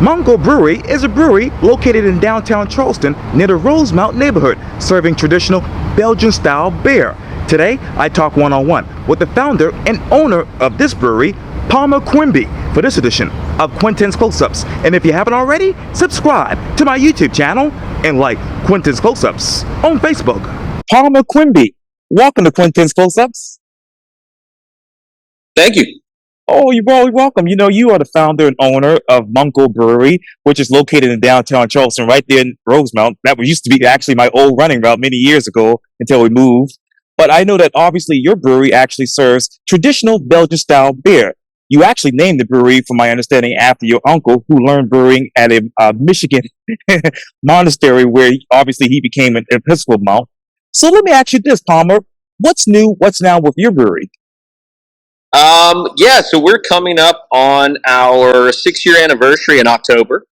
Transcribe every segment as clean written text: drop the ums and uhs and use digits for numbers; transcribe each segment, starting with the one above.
Munkle Brewery is a brewery located in downtown Charleston near the Rosemont neighborhood, serving traditional Belgian-style beer. Today, I talk one-on-one with the founder and owner of this brewery, Palmer Quimby, for this edition of Quintin's Close-Ups. And if you haven't already, subscribe to my YouTube channel and like Quintin's Close-Ups on Facebook. Palmer Quimby, welcome to Quintin's Close-Ups. Thank you. Oh, you're very welcome. You know, you are the founder and owner of Munkle Brewery, which is located in downtown Charleston, right there in Rosemont. That used to be actually my old running route many years ago until we moved. But I know that obviously your brewery actually serves traditional Belgian-style beer. You actually named the brewery, from my understanding, after your uncle, who learned brewing at a Michigan monastery, where obviously he became an Episcopal monk. So let me ask you this, Palmer. What's new? What's now with your brewery? So we're coming up on our 6-year anniversary in October,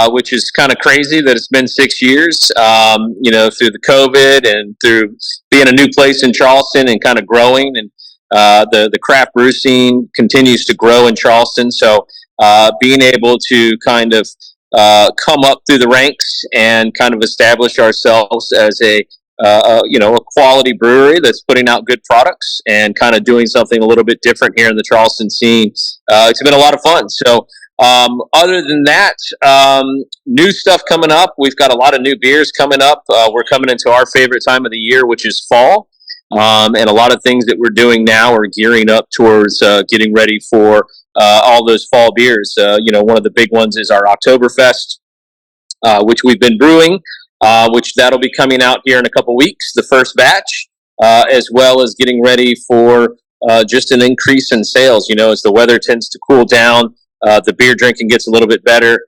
which is kind of crazy that it's been 6 years, through the COVID and through being a new place in Charleston and kind of growing. And the craft brew scene continues to grow in Charleston. So being able to kind of come up through the ranks and kind of establish ourselves as a quality brewery that's putting out good products and kind of doing something a little bit different here in the Charleston scene. It's been a lot of fun. So other than that, new stuff coming up. We've got a lot of new beers coming up. We're coming into our favorite time of the year, which is fall. And a lot of things that we're doing now are gearing up towards getting ready for all those fall beers. One of the big ones is our Oktoberfest, which we've been brewing. Which that'll be coming out here in a couple weeks, the first batch, as well as getting ready for just an increase in sales. You know, as the weather tends to cool down, the beer drinking gets a little bit better.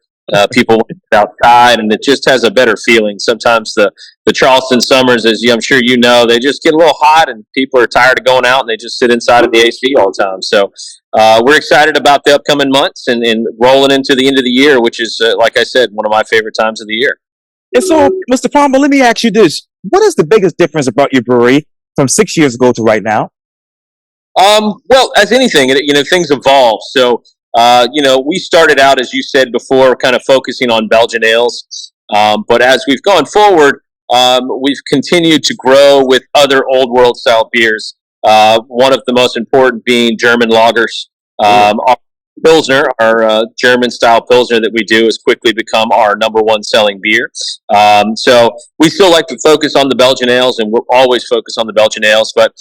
People want to get outside, and it just has a better feeling. Sometimes the Charleston summers, as I'm sure you know, they just get a little hot, and people are tired of going out, and they just sit inside of the AC all the time. So we're excited about the upcoming months and rolling into the end of the year, which is, like I said, one of my favorite times of the year. And so, Mr. Palmer, let me ask you this. What is the biggest difference about your brewery from 6 years ago to right now? Well, as anything, things evolve. So, we started out, as you said before, kind of focusing on Belgian ales. But as we've gone forward, we've continued to grow with other old world style beers. One of the most important being German lagers. Our Pilsner, our German-style Pilsner that we do, has quickly become our number one selling beer. So we still like to focus on the Belgian ales, and we'll always focus on the Belgian ales, but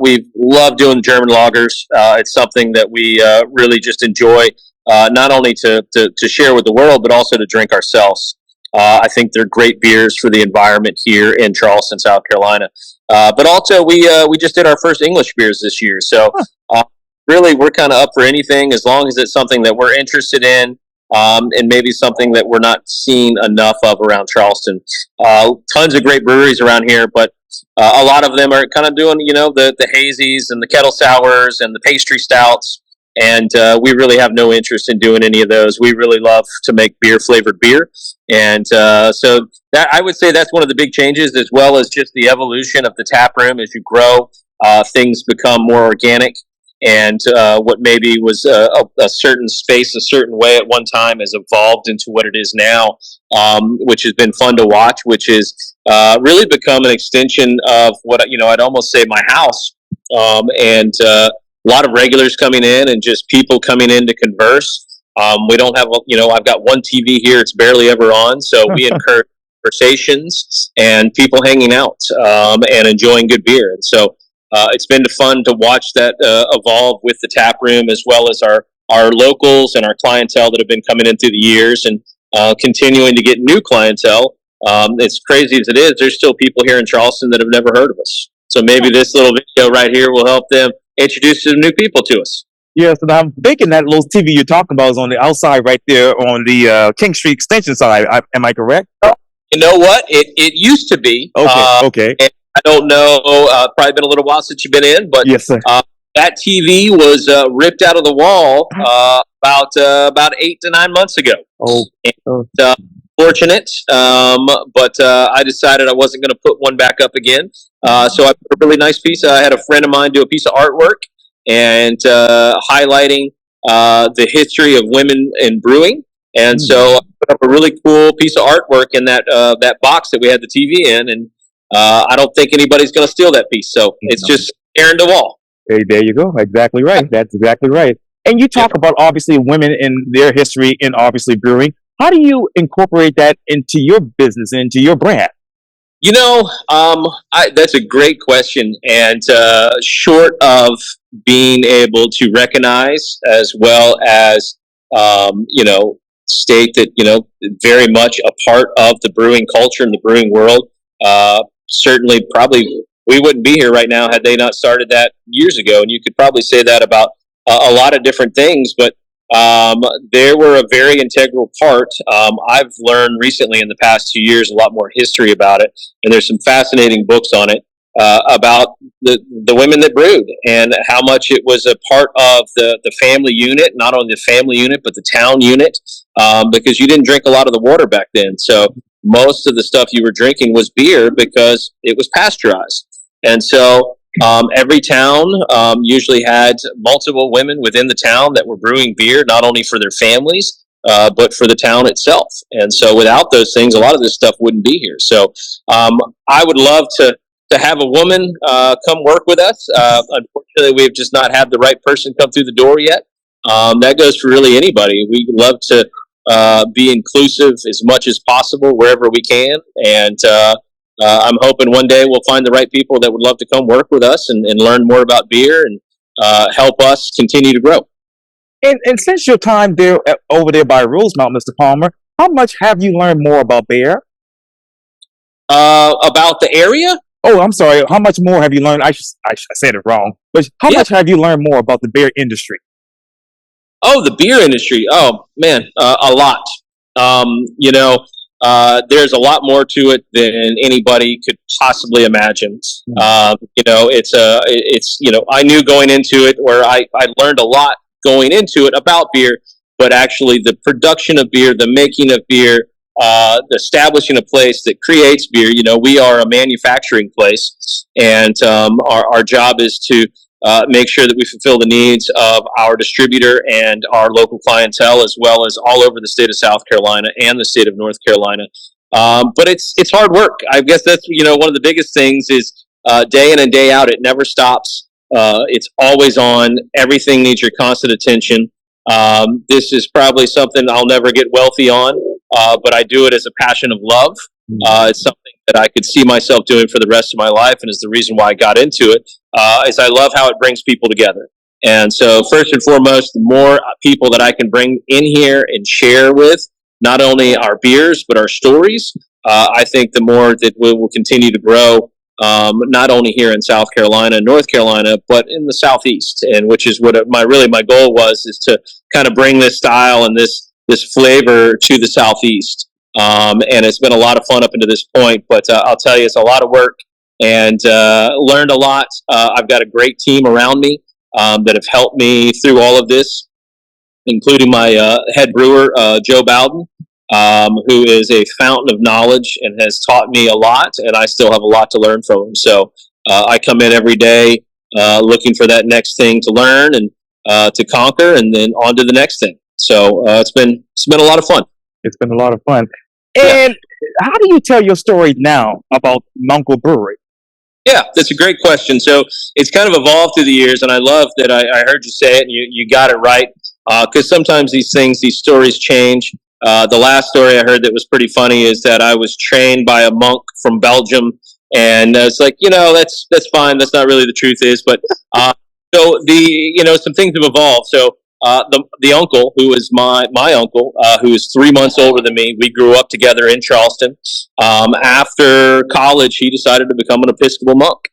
we love doing German lagers. It's something that we really just enjoy, not only to share with the world, but also to drink ourselves. I think they're great beers for the environment here in Charleston, South Carolina. But also, we just did our first English beers this year, so really, we're kind of up for anything as long as it's something that we're interested in, and maybe something that we're not seeing enough of around Charleston. Tons of great breweries around here, but a lot of them are kind of doing, the hazies and the kettle sours and the pastry stouts, and we really have no interest in doing any of those. We really love to make beer-flavored beer, and so that, I would say that's one of the big changes, as well as just the evolution of the tap room. As you grow, things become more organic. And what maybe was a certain space, a certain way at one time, has evolved into what it is now, which has been fun to watch, which is really become an extension of what, I'd almost say my house. And a lot of regulars coming in and just people coming in to converse. We don't have, I've got one TV here. It's barely ever on. So we encourage conversations and people hanging out and enjoying good beer. And so it's been fun to watch that evolve with the tap room, as well as our locals and our clientele that have been coming in through the years, and continuing to get new clientele. It's crazy as it is, there's still people here in Charleston that have never heard of us. So maybe this little video right here will help them introduce some new people to us. Yes, and I'm thinking that little TV you're talking about is on the outside right there on the King Street Extension side. Am I correct? You know what? It used to be. Okay. I don't know, probably been a little while since you've been in, but yes, sir. That TV was ripped out of the wall about 8 to 9 months ago. And, fortunate, but I decided I wasn't going to put one back up again. So I put a really nice piece. I had a friend of mine do a piece of artwork and highlighting the history of women in brewing And so I put up a really cool piece of artwork in that box that we had the TV in, and I don't think anybody's going to steal that piece. So it's just staring the wall. Hey, there you go. Exactly right. That's exactly right. And you talk about obviously women and their history in obviously brewing. How do you incorporate that into your business, into your brand? That's a great question. And short of being able to recognize as well as, state that, very much a part of the brewing culture and the brewing world, certainly probably we wouldn't be here right now had they not started that years ago. And you could probably say that about a lot of different things, but they were a very integral part. I've learned recently in the past 2 years a lot more history about it, and there's some fascinating books on it about the women that brewed and how much it was a part of the family unit, not only the family unit but the town unit, because you didn't drink a lot of the water back then. So most of the stuff you were drinking was beer because it was pasteurized, and so every town usually had multiple women within the town that were brewing beer, not only for their families, but for the town itself. And so without those things, a lot of this stuff wouldn't be here. So I would love to have a woman come work with us. Unfortunately, we've just not had the right person come through the door yet. That goes for really anybody. We love to be inclusive as much as possible wherever we can. And I'm hoping one day we'll find the right people that would love to come work with us and learn more about beer and help us continue to grow. And since your time there over there by Rosemont, Mr. Palmer, how much have you learned more about beer? About the area? Oh, I'm sorry. How much more have you learned? I said it wrong. But how much have you learned more about the beer industry? Oh, the beer industry. Oh, man, a lot. There's a lot more to it than anybody could possibly imagine. I knew going into it, where I learned a lot going into it about beer, but actually the production of beer, the making of beer, the establishing a place that creates beer. We are a manufacturing place, and our job is to make sure that we fulfill the needs of our distributor and our local clientele, as well as all over the state of South Carolina and the state of North Carolina. But it's hard work. I guess that's one of the biggest things is day in and day out. It never stops. It's always on. Everything needs your constant attention. This is probably something I'll never get wealthy on, but I do it as a passion of love. It's something that I could see myself doing for the rest of my life, and is the reason why I got into it. Is I love how it brings people together. And so first and foremost, the more people that I can bring in here and share with, not only our beers, but our stories, I think the more that we will continue to grow, not only here in South Carolina, North Carolina, but in the Southeast, and which is what my goal was, is to kind of bring this style and this flavor to the Southeast. And it's been a lot of fun up until this point, but I'll tell you, it's a lot of work, and learned a lot. I've got a great team around me that have helped me through all of this, including my head brewer, Joe Bowden, who is a fountain of knowledge and has taught me a lot, and I still have a lot to learn from him. So I come in every day looking for that next thing to learn and to conquer, and then on to the next thing. So it's been a lot of fun. It's been a lot of fun. And how do you tell your story now about Munkle Brewery? Yeah, that's a great question. So it's kind of evolved through the years, and I love that I heard you say it, and you got it right, because sometimes these stories change. The last story I heard that was pretty funny is that I was trained by a monk from Belgium, and it's like, that's fine. That's not really the truth is, but so some things have evolved. So the uncle, who is my uncle, who is 3 months older than me, we grew up together in Charleston. After college, he decided to become an Episcopal monk.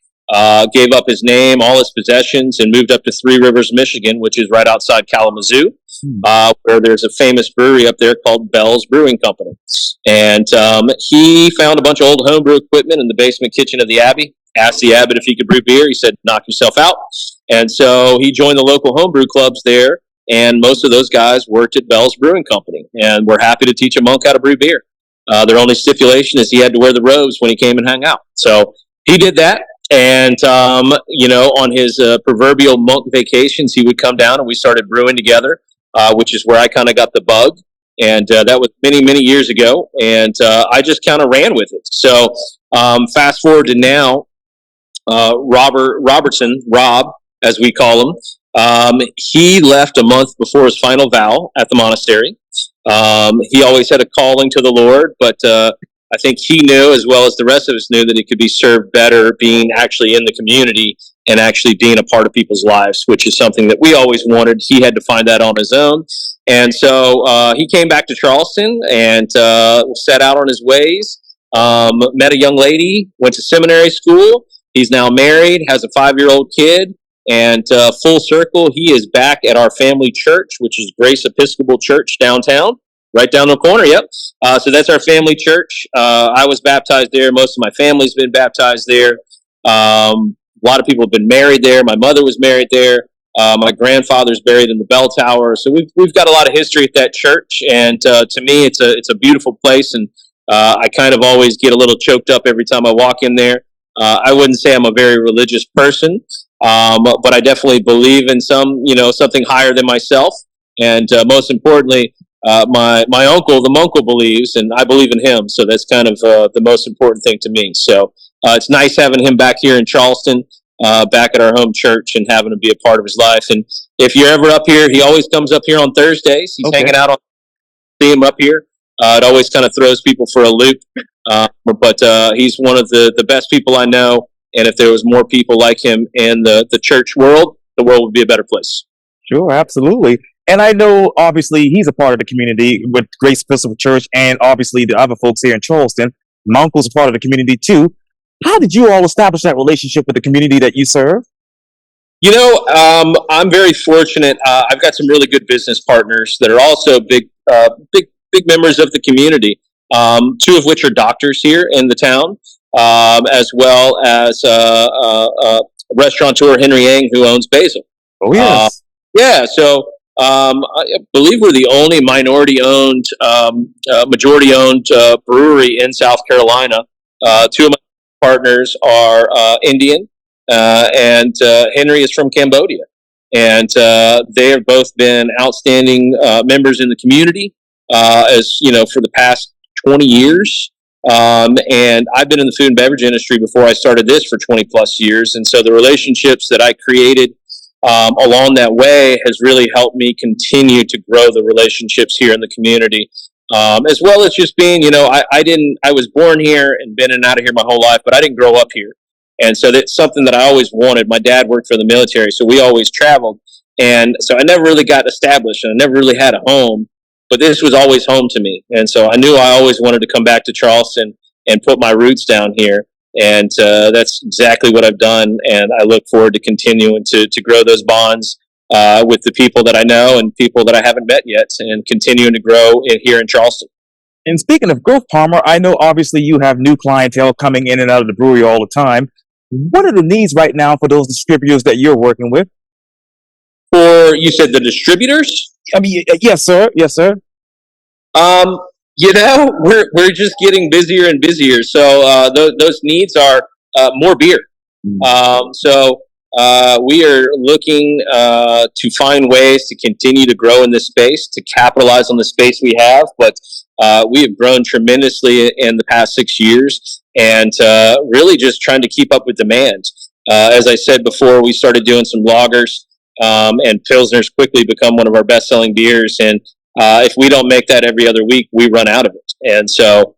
Gave up his name, all his possessions, and moved up to Three Rivers, Michigan, which is right outside Kalamazoo, where there's a famous brewery up there called Belgian Brewing Company. And he found a bunch of old homebrew equipment in the basement kitchen of the Abbey. Asked the abbot if he could brew beer. He said, "Knock yourself out." And so he joined the local homebrew clubs there, and most of those guys worked at Belgian Brewing Company, and were happy to teach a monk how to brew beer. Their only stipulation is he had to wear the robes when he came and hung out. So he did that. And, on his proverbial monk vacations, he would come down and we started brewing together, which is where I kind of got the bug. and that was many years ago. And I just kind of ran with it. So fast forward to now, Rob, as we call him, he left a month before his final vow at the monastery. He always had a calling to the Lord, but I think he knew, as well as the rest of us knew, that it could be served better being actually in the community and actually being a part of people's lives, which is something that we always wanted. He had to find that on his own. And so he came back to Charleston and set out on his ways, met a young lady, went to seminary school. He's now married, has a 5-year-old kid, and full circle, he is back at our family church, which is Grace Episcopal Church downtown, right down the corner. Yep. So that's our family church. I was baptized there. Most of my family's been baptized there. A lot of people have been married there. My mother was married there. My grandfather's buried in the bell tower. So we've got a lot of history at that church, and to me, it's a beautiful place, and I kind of always get a little choked up every time I walk in there. I wouldn't say I'm a very religious person, but I definitely believe in something higher than myself. And most importantly, my uncle, the Munkle, believes, and I believe in him. So that's kind of the most important thing to me. So it's nice having him back here in Charleston, back at our home church, and having him be a part of his life. And if you're ever up here, he always comes up here on Thursdays. He's hanging out see him up here. It always kind of throws people for a loop. But he's one of the best people I know. And if there was more people like him in the church world, the world would be a better place. Sure, absolutely. And I know, obviously, he's a part of the community with Grace Episcopal Church, and obviously the other folks here in Charleston. My uncle's a part of the community too. How did you all establish that relationship with the community that you serve? I'm very fortunate. I've got some really good business partners that are also big members of the community. Two of which are doctors here in the town, as well as restaurateur Henry Yang, who owns Basil. Oh, yes. Yeah, so I believe we're the only minority-owned, majority-owned brewery in South Carolina. Two of my partners are Indian, and Henry is from Cambodia. And they have both been outstanding members in the community, as you know, for the past 20 years. And I've been in the food and beverage industry before I started this for 20 plus years. And so the relationships that I created along that way has really helped me continue to grow the relationships here in the community. As well as just being, I was born here and been in and out of here my whole life, but I didn't grow up here. And so that's something that I always wanted. My dad worked for the military, so we always traveled. And so I never really got established, and I never really had a home. But this was always home to me. And so I knew I always wanted to come back to Charleston and put my roots down here. And that's exactly what I've done. And I look forward to continuing to grow those bonds with the people that I know and people that I haven't met yet, and continuing to grow here in Charleston. And speaking of growth, Palmer, I know obviously you have new clientele coming in and out of the brewery all the time. What are the needs right now for those distributors that you're working with? You said the distributors? I mean, yes, sir. Yes, sir. We're just getting busier and busier. So those needs are more beer. So we are looking to find ways to continue to grow in this space, to capitalize on the space we have. But we have grown tremendously in the past 6 years, and really just trying to keep up with demand. As I said before, we started doing some lagers. And Pilsner's quickly become one of our best-selling beers. And if we don't make that every other week, we run out of it. And so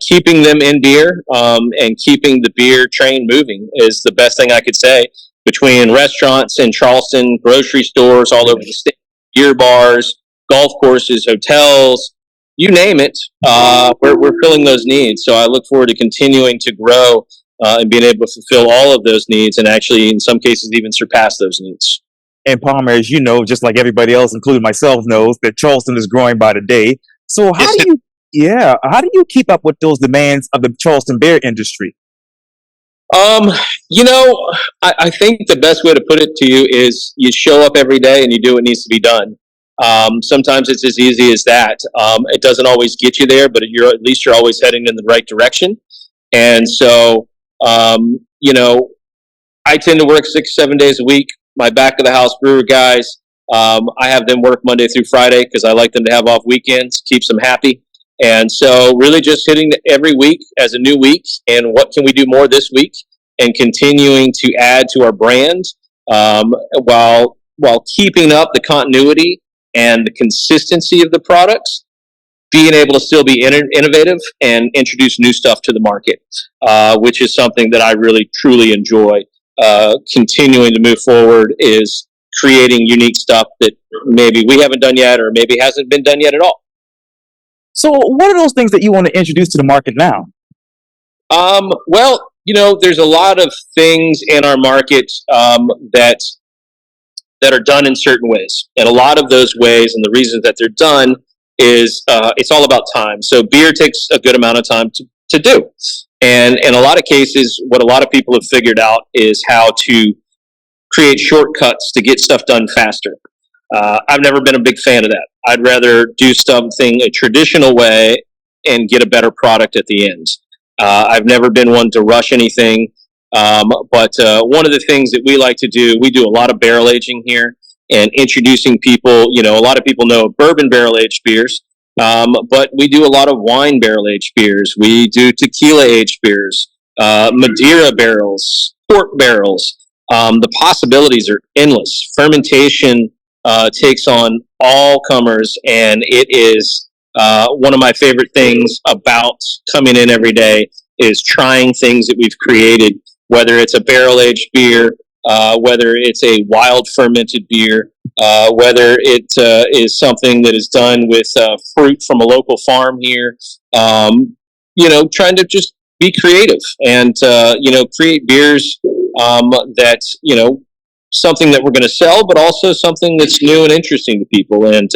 keeping them in beer and keeping the beer train moving is the best thing I could say. Between restaurants in Charleston, grocery stores all over the state, beer bars, golf courses, hotels, you name it, we're filling those needs. So I look forward to continuing to grow and being able to fulfill all of those needs, and actually, in some cases, even surpass those needs. And Palmer, as you know, just like everybody else, including myself, knows that Charleston is growing by the day. So how do you keep up with those demands of the Charleston beer industry? I think the best way to put it to you is you show up every day and you do what needs to be done. Sometimes it's as easy as that. It doesn't always get you there, but at least you're always heading in the right direction. And so, I tend to work 6-7 days a week. My back of the house brewer guys I have them work Monday through Friday because I like them to have off weekends, keeps them happy. And so really just hitting every week as a new week and what can we do more this week and continuing to add to our brand while keeping up the continuity and the consistency of the products, being able to still be innovative and introduce new stuff to the market, which is something that I really, truly enjoy. Continuing to move forward is creating unique stuff that maybe we haven't done yet or maybe hasn't been done yet at all. So, what are those things that you want to introduce to the market now? Well, there's a lot of things in our market that are done in certain ways. And a lot of those ways and the reasons that they're done is it's all about time. So beer takes a good amount of time to do. And in a lot of cases, what a lot of people have figured out is how to create shortcuts to get stuff done faster. I've never been a big fan of that. I'd rather do something a traditional way and get a better product at the end. I've never been one to rush anything. But one of the things that we like to do, we do a lot of barrel aging here and introducing people. A lot of people know bourbon barrel aged beers, but we do a lot of wine barrel aged beers. We do tequila aged beers, Madeira barrels, port barrels. The possibilities are endless. Fermentation takes on all comers, and it is one of my favorite things about coming in every day is trying things that we've created, whether it's a barrel-aged beer, whether it's a wild fermented beer, whether it is something that is done with fruit from a local farm here, trying to just be creative and, create beers that, something that we're going to sell, but also something that's new and interesting to people. And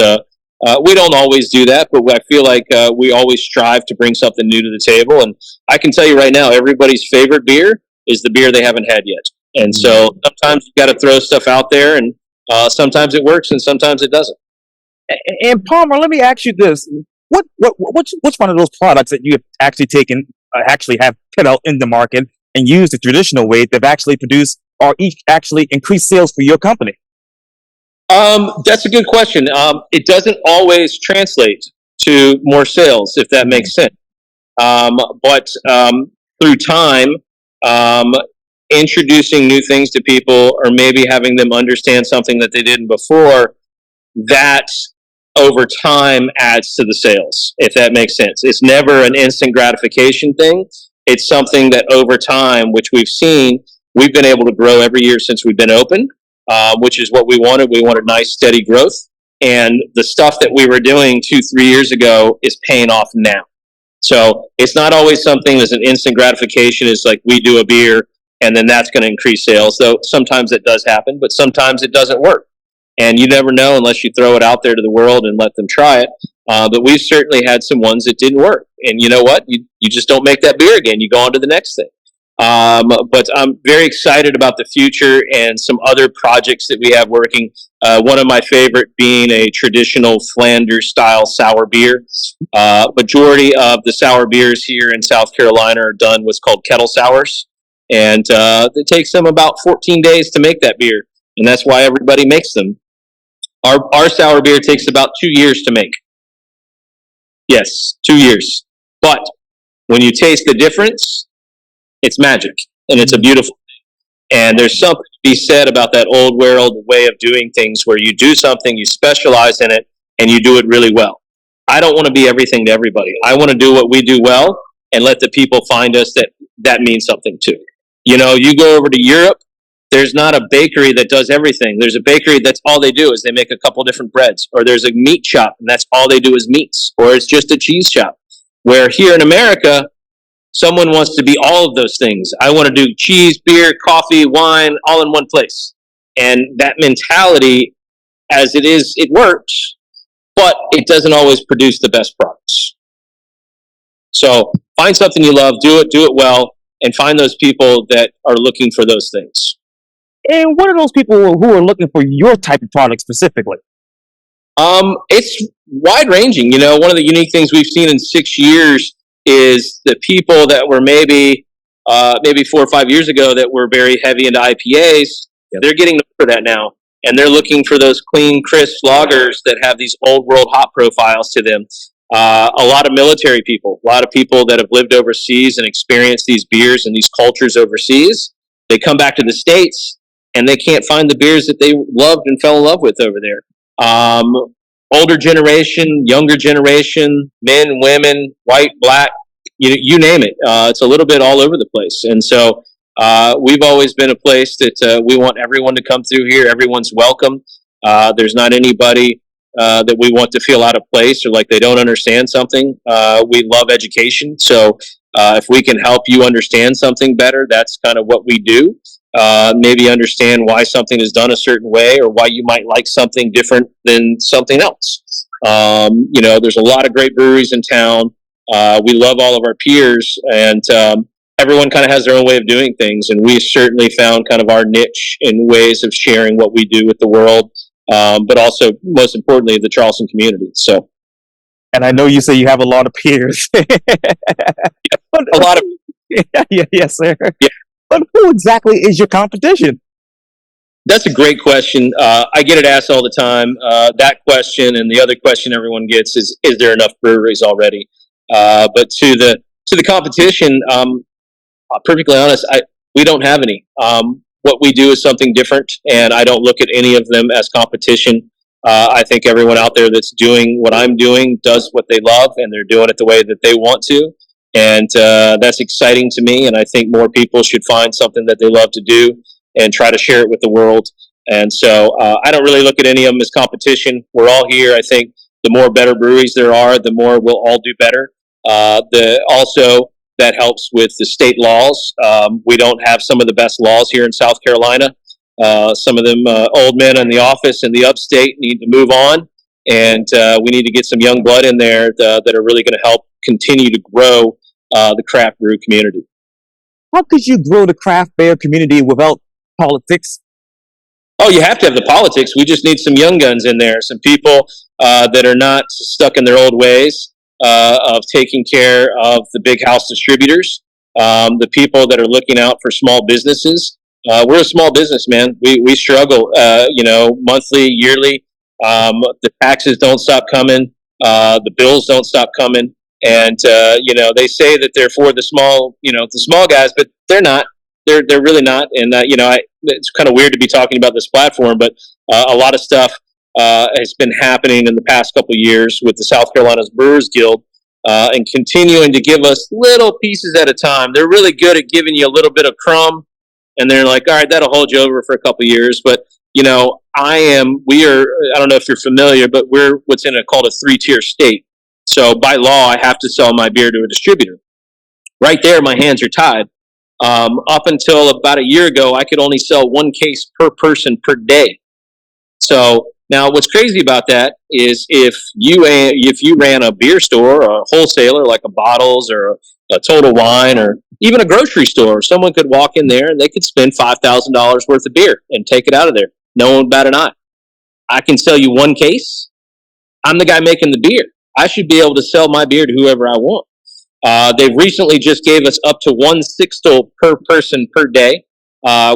we don't always do that, but I feel like we always strive to bring something new to the table. And I can tell you right now, everybody's favorite beer is the beer they haven't had yet. And so sometimes you got to throw stuff out there, and sometimes it works and sometimes it doesn't. And Palmer, let me ask you this: what's one of those products that you have actually taken, actually have put out in the market and used the traditional way that have actually produced or actually increased sales for your company? That's a good question. It doesn't always translate to more sales, if that makes sense. But through time, introducing new things to people or maybe having them understand something that they didn't before, that over time adds to the sales, if that makes sense. It's never an instant gratification thing. It's something that over time, which we've seen, we've been able to grow every year since we've been open, which is what we wanted. We wanted nice, steady growth. And the stuff that we were doing 2-3 years ago is paying off now. So it's not always something that's an instant gratification. It's like we do a beer and then that's going to increase sales. Though sometimes it does happen, but sometimes it doesn't work. And you never know unless you throw it out there to the world and let them try it. But we've certainly had some ones that didn't work. And you know what? You just don't make that beer again. You go on to the next thing. But I'm very excited about the future and some other projects that we have working. One of my favorite being a traditional Flanders style sour beer. Majority of the sour beers here in South Carolina are done what's called kettle sours. And it takes them about 14 days to make that beer. And that's why everybody makes them. Our sour beer takes about 2 years to make. Yes, 2 years. But when you taste the difference, it's magic, and it's a beautiful thing. And there's something to be said about that old world way of doing things where you do something, you specialize in it, and you do it really well. I don't want to be everything to everybody. I want to do what we do well and let the people find us that means something too. You go over to Europe, there's not a bakery that does everything. There's a bakery that's all they do is they make a couple different breads. Or there's a meat shop, and that's all they do is meats. Or it's just a cheese shop. Where here in America, someone wants to be all of those things. I want to do cheese, beer, coffee, wine, all in one place. And that mentality, as it is, it works, but it doesn't always produce the best products. So find something you love, do it well, and find those people that are looking for those things. And what are those people who are looking for your type of product specifically? It's wide ranging. One of the unique things we've seen in 6 years is the people that were maybe 4 or 5 years ago that were very heavy into IPAs. Yep. They're getting over that now. and they're looking for those clean, crisp lagers that have these old world hop profiles to them. A lot of military people, a lot of people that have lived overseas and experienced these beers and these cultures overseas. They come back to the States and they can't find the beers that they loved and fell in love with over there. Older generation, younger generation, men, women, white, black, you name it. It's a little bit all over the place. And so we've always been a place that we want everyone to come through here. Everyone's welcome. There's not anybody that we want to feel out of place or like they don't understand something. We love education. So if we can help you understand something better, that's kind of what we do. Maybe understand why something is done a certain way or why you might like something different than something else. There's a lot of great breweries in town. We love all of our peers, and everyone kind of has their own way of doing things. And we certainly found kind of our niche in ways of sharing what we do with the world. But also, most importantly, the Charleston community. So, and I know you say you have a lot of peers. A lot of yes, sir. Yeah. But who exactly is your competition? That's a great question. I get it asked all the time. That question and the other question everyone gets is there enough breweries already? But to the competition, perfectly honest, we don't have any. What we do is something different, and I don't look at any of them as competition. I think everyone out there that's doing what I'm doing does what they love, and they're doing it the way that they want to. And that's exciting to me, and I think more people should find something that they love to do and try to share it with the world. And so I don't really look at any of them as competition. We're all here. I think the more better breweries there are, the more we'll all do better. Also, that helps with the state laws. We don't have some of the best laws here in South Carolina. Some of them old men in the office in the upstate need to move on, and we need to get some young blood in there that are really going to help continue to grow the craft brew community. How could you grow the craft beer community without politics? Oh, you have to have the politics. We just need some young guns in there, some people that are not stuck in their old ways of taking care of the big house distributors, the people that are looking out for small businesses. We're a small business, man. We struggle, monthly, yearly. The taxes don't stop coming. The bills don't stop coming. And, they say that they're for the small guys, but they're not. They're really not. And, it's kind of weird to be talking about this platform, but a lot of stuff has been happening in the past couple of years with the South Carolina's Brewers Guild and continuing to give us little pieces at a time. They're really good at giving you a little bit of crumb, and they're like, all right, that'll hold you over for a couple of years. But, I don't know if you're familiar, but we're what's called a 3-tier state. So by law, I have to sell my beer to a distributor. Right there, my hands are tied. Up until about a year ago, I could only sell 1 case per person per day. So now what's crazy about that is if you ran a beer store or a wholesaler like a Bottles or a Total Wine or even a grocery store, someone could walk in there and they could spend $5,000 worth of beer and take it out of there. No one bat an eye. I can sell you 1 case. I'm the guy making the beer. I should be able to sell my beer to whoever I want. They've recently just gave us up to 1 sixtel per person per day,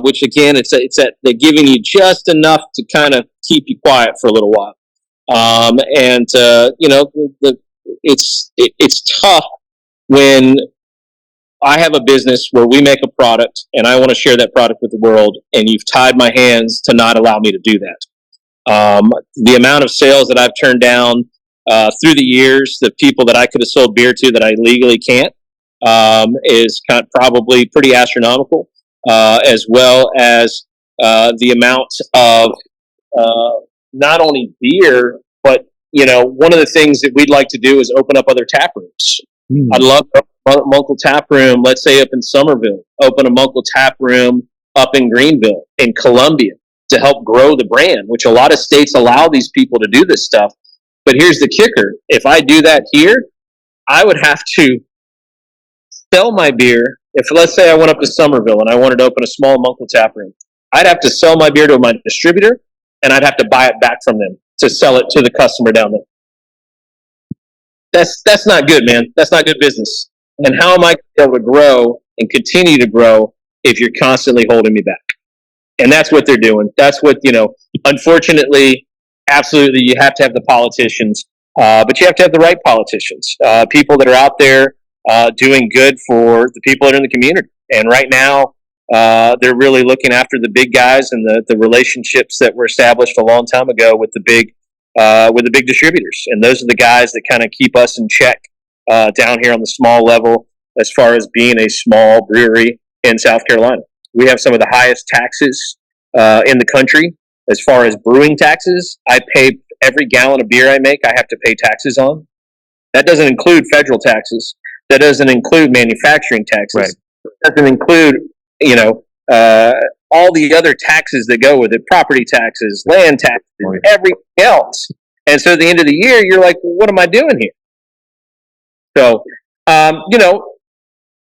which again, they're giving you just enough to kind of keep you quiet for a little while. It's tough when I have a business where we make a product and I want to share that product with the world, and you've tied my hands to not allow me to do that. The amount of sales that I've turned down through the years, the people that I could have sold beer to that I legally can't, is probably pretty astronomical, as well as the amount of not only beer, but one of the things that we'd like to do is open up other tap rooms. I'd love to open a Munkle tap room, let's say up in Somerville, open a Munkle tap room up in Greenville, in Columbia, to help grow the brand, which a lot of states allow these people to do this stuff. But here's the kicker. If I do that here, I would have to sell my beer. If, let's say, I went up to Somerville and I wanted to open a small Munkle tap room, I'd have to sell my beer to my distributor, and I'd have to buy it back from them to sell it to the customer down there. That's not good, man. That's not good business. And how am I going to be able to grow and continue to grow if you're constantly holding me back? And that's what they're doing. That's what, unfortunately, absolutely, you have to have the politicians, but you have to have the right politicians, people that are out there doing good for the people that are in the community. And right now, they're really looking after the big guys and the relationships that were established a long time ago with the big distributors. And those are the guys that kind of keep us in check down here on the small level as far as being a small brewery in South Carolina. We have some of the highest taxes in the country as far as brewing taxes. I pay every gallon of beer I make, I have to pay taxes on. That doesn't include federal taxes. That doesn't include manufacturing taxes. Right. It doesn't include, all the other taxes that go with it, property taxes, land taxes, everything else. And so at the end of the year, you're like, well, what am I doing here? So,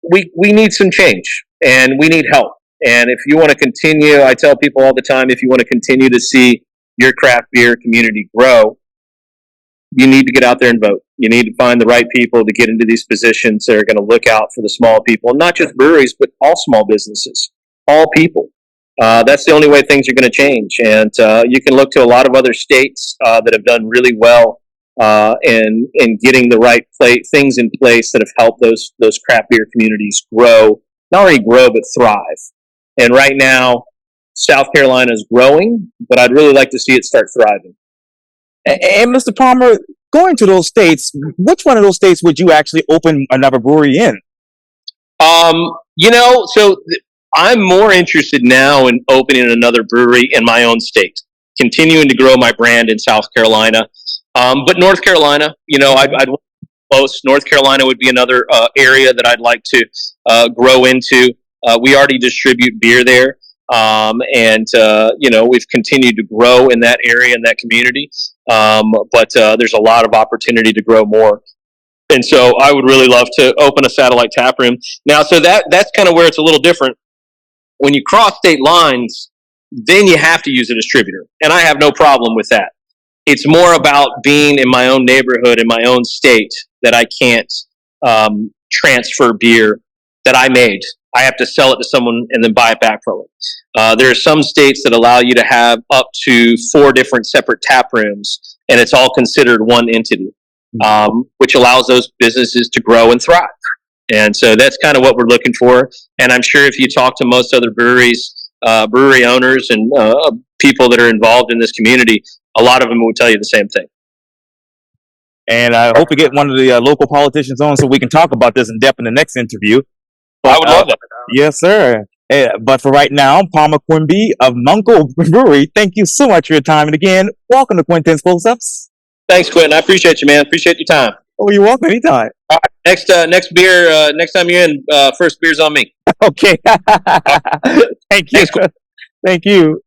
we need some change and we need help. And if you want to continue, I tell people all the time, if you want to continue to see your craft beer community grow, you need to get out there and vote. You need to find the right people to get into these positions that are going to look out for the small people, not just breweries, but all small businesses, all people. That's the only way things are going to change. And you can look to a lot of other states that have done really well in getting the right things in place that have helped those craft beer communities grow, not only grow, but thrive. And right now, South Carolina is growing, but I'd really like to see it start thriving. And Mr. Palmer, going to those states, which one of those states would you actually open another brewery in? I'm more interested now in opening another brewery in my own state, continuing to grow my brand in South Carolina. But North Carolina, I'd close. North Carolina would be another area that I'd like to grow into. We already distribute beer there. We've continued to grow in that area, in that community. But there's a lot of opportunity to grow more. And so I would really love to open a satellite tap room. Now, so that's kind of where it's a little different. When you cross state lines, then you have to use a distributor. And I have no problem with that. It's more about being in my own neighborhood, in my own state, that I can't transfer beer that I made. I have to sell it to someone and then buy it back from them. There are some states that allow you to have up to 4 different separate tap rooms, and it's all considered one entity, which allows those businesses to grow and thrive. And so that's kind of what we're looking for. And I'm sure if you talk to most other breweries, brewery owners and people that are involved in this community, a lot of them will tell you the same thing. And I hope to get one of the local politicians on so we can talk about this in depth in the next interview. I would love that. Yes, sir. But for right now, Palmer Quimby of Munkle Brewery, thank you so much for your time. And again, welcome to Quintin's Close-Ups. Thanks, Quintin. I appreciate you, man. Appreciate your time. Oh, you're welcome anytime. All right. Next beer, next time you're in, first beer's on me. Okay. Thank you. Thanks, Thank you.